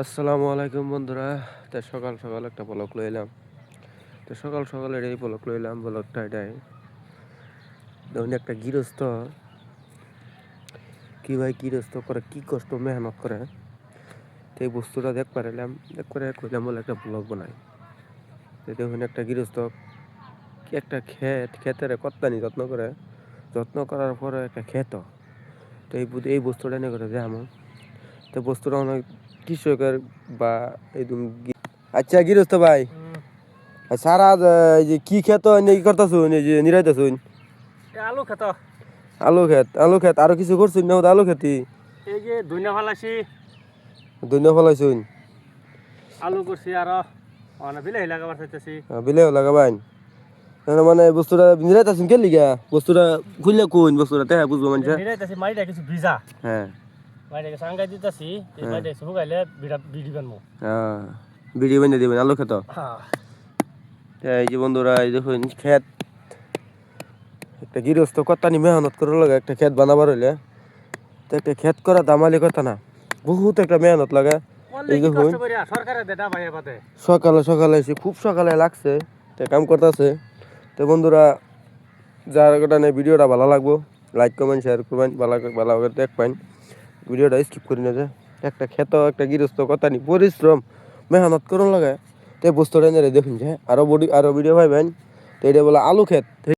আসসালামু আলাইকুম বন্ধুরা। তো সকাল সকাল একটা ব্লগ লইলাম। তো সকাল সকাল এই ব্লগ লইলাম, ব্লগটা এটাই ধরুন একটা গৃহস্থ কি ভাই গৃহস্থ করে কি কষ্ট মেহনত করে, তো এই বস্তুটা দেখ পারলাম, দেখ করে কইলাম বলে একটা ব্লগ বানাই। তো দেখুন একটা গৃহস্থ কি একটা ক্ষেতের কত্তানি যত্ন করার পরে একটা ক্ষেত, তো এই বস্তুটা নিয়ে করে দেখাম। তো বস্তুটা অনেক কৃষকের বা এই আচ্ছা গৃহস্থ ভাই, সারা এই যে কি ক্ষেত কি করতেছুন, এই যে নিরাইতেছুন? আলু খেত। আলু ক্ষেত আরো কিছু করছুন না? আলু খেতি এই যে ধনিয়া ফালাইছি, ধন্য ফলাইছুন, আলু করছি আর বিলাহি লাগাবার চাইতেছি। বিলেও লাগাবাইন। মানে বস্তুটা নিরাইতেছুন কে লিগা? বস্তুটা খুললে কোন বস্তুটা তে বুঝবো মানুষ। নিরাইতেছি মাইটা কিছু ভিজা, হ্যাঁ মাইটাকে সাঙ্গাই দিতেছি। এই হ্যাঁ মাইটা শুকাইলে বিড়ি বানবো। ভিডিও বানিয়ে দিবেন আলু ক্ষেত। হ্যাঁ, এই যে বন্ধুরা, এই দেখুন ক্ষেত, একটা গৃহস্থ কত্তানি মেহনত করে লাগে একটা ক্ষেত বানাবার হইলে। তো একটা ক্ষেত করা দামালি কথা না, বহুত একটা মেহনত লাগে। বললে এই কি দেখুন কষ্ট করিয়া সরকারের দেটা ভাইয়া পাতে। সকালে সকালে এসে খুব সকালে লাগছে, তো কাম করতেছে। তো বন্ধুরা, যার কারণে ভিডিওটা ভালো লাগবো, লাইক কমেন্ট শেয়ার করবেন, ভালো করে দেখ পাইন, ভিডিওটা স্কিপ করি না। যে একটা ক্ষেত একটা গৃহস্থ কথা নি পরিশ্রম মেহনত করুন লাগে, তো এই বস্তুটা নিয়ে দেখুন যে আরো ভিডিও পাইবেন। তো এটা বলে আলু ক্ষেত।